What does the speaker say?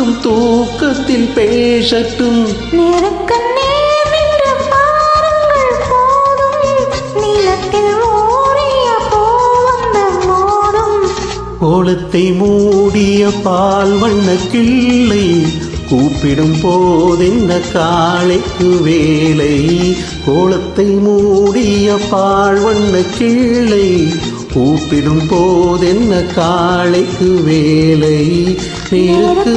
பார்க்கும் தூக்கத்தில் பேசட்டும். நேருக்கு நேர் நின்று பாருங்கள் போதும், நீளத்தில் ஓடிய போவந்த மோதும். கோலத்தை மூடிய பால் வண்ண கிள்ளை கூப்பிடும் போதென்ன காளைக்கு வேலை. கோலத்தை மூடிய பால் வண்ண கிள்ளை கூப்பிடும் போதென்ன காளைக்கு வேலை. நேருக்கு